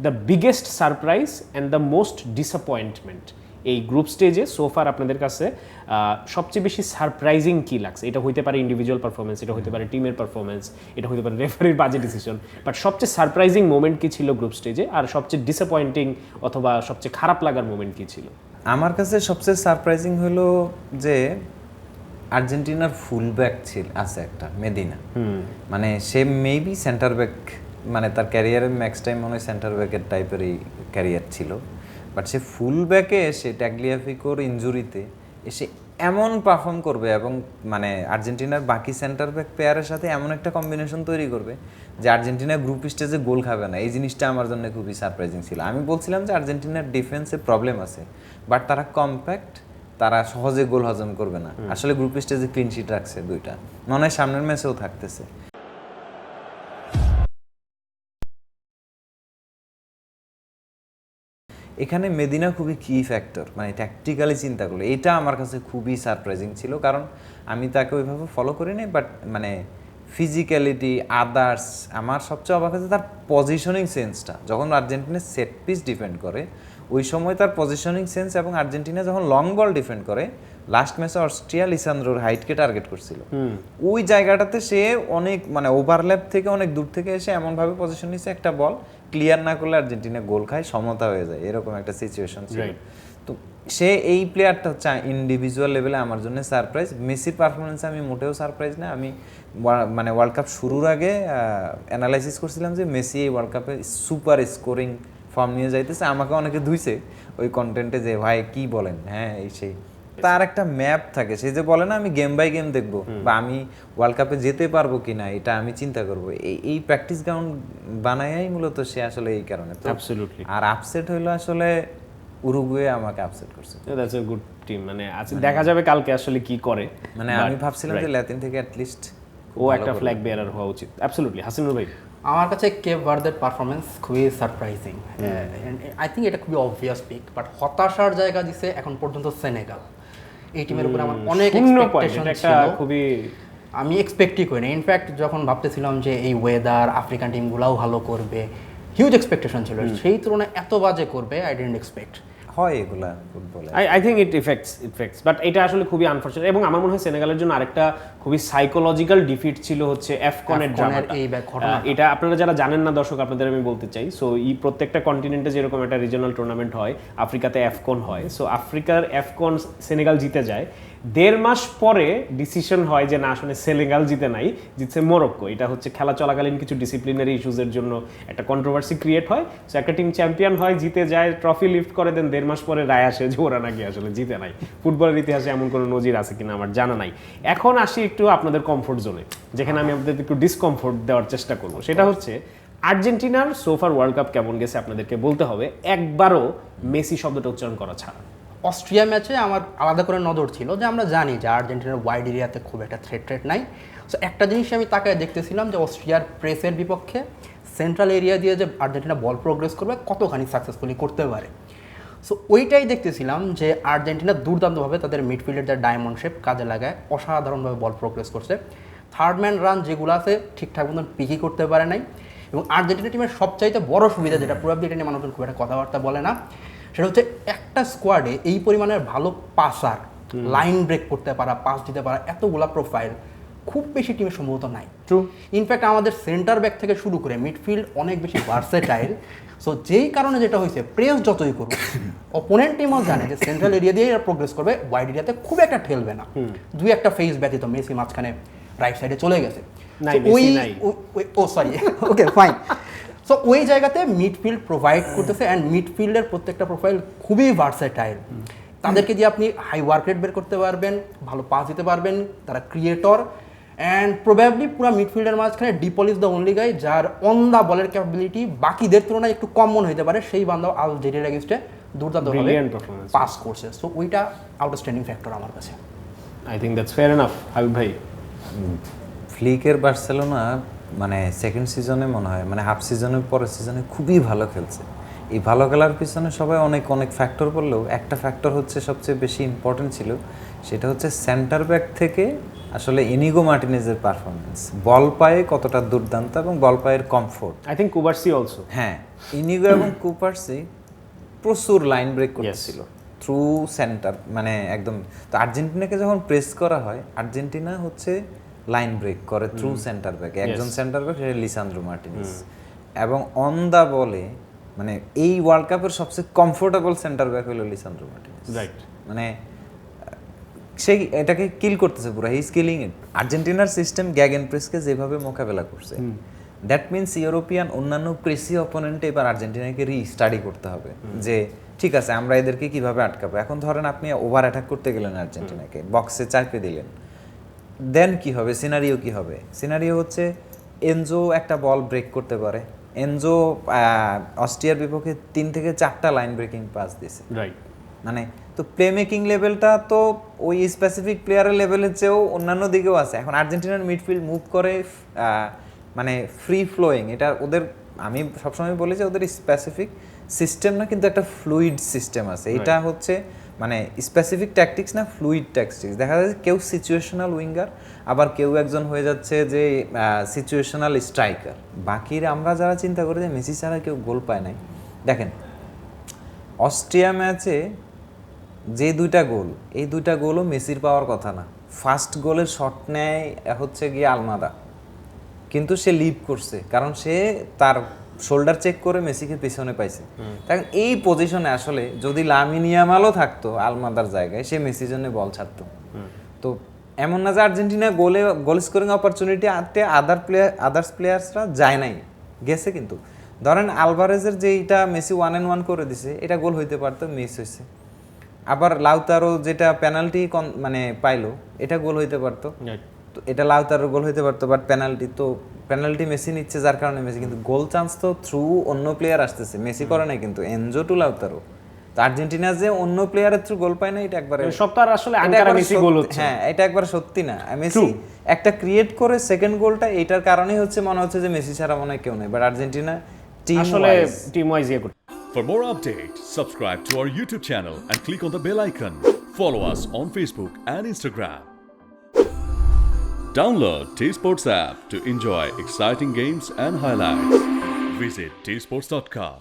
The biggest surprise and the most disappointment, এই group স্টেজে সোফার আপনাদের কাছে সবচেয়ে বেশি সারপ্রাইজিং কী লাগছে? এটা হইতে পারে ইন্ডিভিজুয়াল পারফরমেন্স, এটা হইতে পারে টিমের পারফরমেন্স, এটা হইতে পারে রেফারির বাজে ডিসিশন, বাট সবচেয়ে সারপ্রাইজিং মোমেন্ট কী ছিল গ্রুপ স্টেজে, আর সবচেয়ে ডিসঅ্যাপয়েন্টিং অথবা সবচেয়ে খারাপ লাগার মোমেন্ট কী ছিল? আমার কাছে সবচেয়ে সারপ্রাইজিং হলো যে আর্জেন্টিনার ফুল ব্যাক আছে একটা মেদিনা, মানে সে মেবি সেন্টার ব্যাক, মানে তার ক্যারিয়ারের ম্যাক্স টাইম মনে হয় সেন্টার ব্যাকের টাইপেরই ক্যারিয়ার ছিল, বাট সে ফুল ব্যাকে এসে ট্যাগলিয়াফিকোর ইনজুরিতে এসে এমন পারফর্ম করবে এবং মানে আর্জেন্টিনার বাকি সেন্টার ব্যাক পেয়ারের সাথে এমন একটা কম্বিনেশন তৈরি করবে যে আর্জেন্টিনা গ্রুপ স্টেজে গোল খাবে না। এই জিনিসটা আমার জন্য খুবই সারপ্রাইজিং ছিল। আমি বলছিলাম যে আর্জেন্টিনার ডিফেন্সে প্রবলেম আছে, বাট তারা কম্প্যাক্ট, তারা সহজে গোল হজম করবে না। আসলে গ্রুপ স্টেজে ক্লিন শিট রাখছে দুইটা, মনে হয় সামনের ম্যাচেও থাকতেছে। এখানে মেদিনা খুবই কি ফ্যাক্টর, মানে ট্যাকটিক্যালি চিন্তা করলে এটা আমার কাছে খুবই সারপ্রাইজিং ছিল, কারণ আমি তাকে ওইভাবে ফলো করিনি, বাট মানে ফিজিক্যালিটি আদার্স আমার সবচেয়ে অবাক হচ্ছে তার পজিশনিং সেন্সটা। যখন আর্জেন্টিনা সেট পিস ডিফেন্ড করে ওই সময় তার পজিশনিং সেন্স, এবং আর্জেন্টিনা যখন লং বল ডিফেন্ড করে, লাস্ট ম্যাচে অস্ট্রিয়া লিসান্দ্রোর হাইটকে টার্গেট করছিল, ওই জায়গাটাতে সে অনেক মানে ওভারল্যাপ থেকে অনেক দূর থেকে এসে এমনভাবে পজিশন নিচ্ছে একটা বল ক্লিয়ার না করলে আর্জেন্টিনা গোল খায়, সমতা হয়ে যায়, এরকম একটা সিচুয়েশন ছিল। তো সে এই প্লেয়ারটা হচ্ছে ইন্ডিভিজুয়াল লেভেলে আমার জন্য সারপ্রাইজ। মেসির পারফরমেন্সে আমি মোটেও সারপ্রাইজ না। আমি মানে ওয়ার্ল্ড কাপ শুরুর আগে অ্যানালাইসিস করছিলাম যে মেসি এই ওয়ার্ল্ড কাপে সুপার স্কোরিং ফর্ম নিয়ে যাইতেছে। আমাকে অনেকে ধুইছে ওই কন্টেন্টে যে ভাই কি বলেন, হ্যাঁ এই সেই। তার একটা ম্যাপ থাকে, সে যে বলে না আমি গেম বাই গেম দেখবো বা আমি ওয়ার্ল্ড কাপে যেতে পারবো কিনা এটা আমি চিন্তা করবো, এই প্র্যাকটিস গ্রাউন্ড বানায়াই মূলত সে আসলে এই কারণে। আর আপসেট হইলো আসলে উরুগুয়ে আমাকে আপসেট করছে। দ্যাটস আ গুড টিম, মানে দেখা যাবে কালকে আসলে কি করে। মানে আমি ভাবছিলাম যে ল্যাটিন থেকে অ্যাট লিস্ট ও একটা ফ্ল্যাগ বেয়ারার হওয়া উচিত। অ্যাবসলিউটলি। হাসিনুর ভাই? আমার কাছে কেপ ভার্দের পারফরমেন্স খুবই সারপ্রাইজিং। আই থিঙ্ক এটা খুবই অবভিয়াস পিক, বাট হতাশার জায়গা দিছে এখন পর্যন্ত সেনেগাল। এই টিমের উপর আমার অনেক এক্সপেকটেশন ছিল, খুবই আমি এক্সপেক্টই করিনি। ইনফ্যাক্ট যখন ভাবতেছিলাম যে এই ওয়েদার আফ্রিকান টিমগুলোও ভালো করবে, হিউজ এক্সপেকটেশন ছিল, সেই তুলনায় এত বাজে করবে আই ডিডন্ট এক্সপেক্ট। হয় এগুলা ফুটবলে, I think it effects, but এটা আসলে খুবই আনফরচুনেট। এবং আমার মনে হয় সেনেগালের জন্য আরেকটা খুবই সাইকোলজিক্যাল ডিফিট ছিল হচ্ছে এফকনের ড্রামাটা। এটা আপনারা যারা জানেন না দর্শক, আপনাদের আমি বলতে চাই। সো এই প্রত্যেকটা কন্টিনেন্টে যেরকম একটা রিজিওনাল টুর্নামেন্ট হয়, আফ্রিকাতে এফকন হয়। সো আফ্রিকার এফকন সেনেগাল জিতে যায়, 1.5 মাস পরে ডিসিশন হয় যে না আসলে সেনেগাল জিতে নাই, জিতছে মরক্কো। এটা হচ্ছে খেলা চলাকালীন কিছু ডিসিপ্লিনারি ইস্যুজের জন্য একটা কন্ট্রোভার্সি ক্রিয়েট হয়। সো একটা টিম চ্যাম্পিয়ন হয়, জিতে যায়, ট্রফি লিফট করে, দেন 1.5 মাস পরে রায় আসে যে ওরা নাকি আসলে জিতে নাই। ফুটবলের ইতিহাসে এমন কোনো নজির আছে কিনা আমার জানা নাই। এখন আসি একটু আপনাদের কমফোর্ট জোনে, যেখানে আমি আপনাদের একটু ডিসকমফোর্ট দেওয়ার চেষ্টা করবো। সেটা হচ্ছে আর্জেন্টিনার সোফার ওয়ার্ল্ড কাপ কেমন গেছে আপনাদেরকে বলতে হবে, একবারও মেসি শব্দটা উচ্চারণ করা ছাড়া। অস্ট্রিয়া ম্যাচে আমার আলাদা করে নজর ছিল যে আমরা জানি যে আর্জেন্টিনার ওয়াইড এরিয়াতে খুব একটা থ্রেট নাই। সো একটা জিনিস আমি তাকায় দেখতেছিলাম যে অস্ট্রিয়ার প্রেসের বিপক্ষে সেন্ট্রাল এরিয়া দিয়ে যে আর্জেন্টিনা বল প্রোগ্রেস করবে কতখানি সাকসেসফুলি করতে পারে। সো ওইটাই দেখতেছিলাম যে আর্জেন্টিনা দুর্দান্তভাবে তাদের মিডফিল্ডের যে ডায়মন্ড শেপ কাজে লাগায় অসাধারণভাবে বল প্রোগ্রেস করছে। থার্ড ম্যান রান যেগুলো আছে ঠিকঠাক মতন পিকই করতে পারে নাই। এবং আর্জেন্টিনা টিমের সবচাইতে বড় সুবিধা, যেটা প্রবাবলি এটা নিয়ে মানুষজন খুব একটা কথাবার্তা বলে না, সেটা হচ্ছে একটা স্কোয়াডে এই পরিমাণের ভালো পাসার, লাইন ব্রেক করতে পারা, পাস দিতে পারা, এতগুলা প্রোফাইল খুব বেশি টিমের সম্ভবত নাই। ট্রু। ইনফ্যাক্ট আমাদের সেন্টার ব্যাক থেকে শুরু করে মিডফিল্ড অনেক বেশি ভার্সেটাইল। সো যেই কারণে যেটা হয়েছে, প্রেস যতই করুক, অপোনেন্ট টিমও জানে যে সেন্ট্রাল এরিয়া দিয়ে এরা প্রোগ্রেস করবে, ওয়াইড এরিয়াতে খুব একটা ঠেলবে না। দুই একটা ফেস ব্যতীত মেসি মাঝখানে রাইট সাইডে চলে গেছে। ও সরি, ওকে ফাইন। সো ওই জায়গাতে মিডফিল্ড প্রোভাইড করতেছে, অ্যান্ড মিডফিল্ডের প্রত্যেকটা প্রোফাইল খুবই ভার্সেটাইল। তাদেরকে দিয়ে আপনি হাই ওয়ার্ক রেট বের করতে পারবেন, ভালো পাস দিতে পারবেন, তারা ক্রিয়েটর। অ্যান্ড প্রবাবলি পুরো মিডফিল্ডের মাঝখানে ডিপল ইজ দ্য অনলি গাই যার অন দ্য বলের ক্যাপাবিলিটি বাকিদের তুলনায় একটু কম মনে হতে পারে। সেই বান্দাও আলজেরিয়ার এগেইনস্টে দুর্দান্তভাবে পাস করছে। সো ওইটা আউটস্ট্যান্ডিং ফ্যাক্টর আমার কাছে। I think that's fair enough. Habib ভাই? ফ্লিকের বার্সেলোনা মানে সেকেন্ড সিজনে মনে হয়, মানে হাফ সিজনের পরের সিজনে খুবই ভালো খেলছে। এই ভালো খেলার পিছনে সবাই অনেক ফ্যাক্টর বললেও একটা ফ্যাক্টর হচ্ছে সবচেয়ে বেশি ইম্পর্টেন্ট ছিল, সেটা হচ্ছে সেন্টার ব্যাক থেকে আসলে ইনিগো মার্টিনেজের পারফরমেন্স বল পায়ে কতটা দুর্দান্ত এবং বল পায়ের comfort. I think Cubarsi also. হ্যাঁ, ইনিগো এবং কুপারসি প্রচুর লাইন ব্রেক করতেছিল থ্রু সেন্টার, মানে একদম। তো আর্জেন্টিনাকে যখন প্রেস করা হয়, আর্জেন্টিনা হচ্ছে লাইন ব্রেক করে থ্রু সেন্টার ব্যাকে। একজন সেন্টার ব্যাক, সেটা লিসান্দ্রো মার্টিনেজ, এবং অন দা বলে মানে এই ওয়ার্ল্ড কাপের সবচেয়ে কমফোর্টেবল সেন্টার ব্যাক হলো লিসান্দ্রো মার্টিনেজ। রাইট, মানে সেই এটাকে কিল করতেছে পুরো, হি ইজ কিলিং ইট। আর্জেন্টিনার সিস্টেম গ্যাগেন প্রেসকে যেভাবে মোকাবেলা করছে, দ্যাট মিনস ইউরোপিয়ান অন্যান্য প্রেসি অপোনেন্টে এবার আর্জেন্টিনাকে রিস্টাডি করতে হবে যে ঠিক আছে আমরা এদেরকে কিভাবে আটকাবো। এখন ধরেন আপনি ওভার অ্যাটাক করতে গেলেন আর্জেন্টিনাকে, বক্সে চাপে দিলেন, দেন কি হবে, সিনারিও কি হবে? সিনারিও হচ্ছে এনজো একটা বল ব্রেক করতে পারে। এনজো অস্ট্রিয়ার বিপক্ষে 3 থেকে 4টা লাইন ব্রেকিং পাস দিয়েছে। রাইট, মানে তো প্লে মেকিং লেভেলটা তো ওই স্পেসিফিক প্লেয়ারের লেভেলের চেয়েও অন্যান্য দিকেও আছে। এখন আর্জেন্টিনার মিডফিল্ড মুভ করে মানে ফ্রি ফ্লোয়িং, এটা ওদের, আমি সবসময় বলি যে ওদের স্পেসিফিক সিস্টেম না, কিন্তু একটা ফ্লুইড সিস্টেম আছে। এটা হচ্ছে মানে স্পেসিফিক ট্যাকটিক্স না, ফ্লুইড ট্যাকটিক্স। দেখা যাচ্ছে কেউ সিচুয়েশনাল উইঙ্গার, আবার কেউ একজন হয়ে যাচ্ছে যে সিচুয়েশনাল স্ট্রাইকার। বাকিরা আমরা যারা চিন্তা করি যে মেসি ছাড়া কেউ গোল পায় নাই, দেখেন অস্ট্রিয়া ম্যাচে যে 2টা গোল, এই 2টা গোলও মেসির পাওয়ার কথা না। ফার্স্ট গোলের শট নেয় হচ্ছে গিয়ে আলমাদা, কিন্তু সে লিভ করছে কারণ সে তার শোল্ডার চেক করে মেসিকে পিছনে পাইছে। কারণ এই পজিশনে আসলে যদি লামিন ইয়ামালও থাকতো আলমাদার জায়গায়, সে মেসির জন্য বল ছাড়তো। তো এমন না যে আর্জেন্টিনা গোল স্কোরিং অপরচুনিটি আনতে আদার্স প্লেয়ার্সরা যায় নাই, গেছে। কিন্তু ধরেন আলভারেজের যে এটা মেসি 1-1 করে দিছে, এটা গোল হইতে পারতো, মিস হয়েছে। আবার লাউতারো যেটা পেনাল্টি মানে পাইলো, এটা গোল হইতে পারতো, তো এটা লাউতারো গোল হইতে পারতো, বাট পেনাল্টি, তো পেনাল্টি মেসি নিচ্ছে যার কারণে মেসি। কিন্তু গোল চান্স তো থ্রু অন্য প্লেয়ার আসতেছে, মেসি করে নাই কিন্তু, এনজো টু লাউতারো। তো আর্জেন্টিনা যে অন্য প্লেয়ারের থ্রু গোল পায় না, এটা একবারে সব তো আর আসলে আঙ্কারা মেসি গোল হচ্ছে। হ্যাঁ, এটা একবার সত্যি না। মেসি একটা ক্রিয়েট করে সেকেন্ড গোলটা, এটার কারণেই হচ্ছে মনে হচ্ছে যে মেসি ছাড়া মনে হয় কেউ নেই। বাট আর্জেন্টিনা আসলে টিম ওয়াইজ ইয়ে করতে। For more updates, subscribe to our YouTube channel and click on the bell icon. Follow us on Facebook and Instagram. Download T-Sports app to enjoy exciting games and highlights. Visit tsports.com.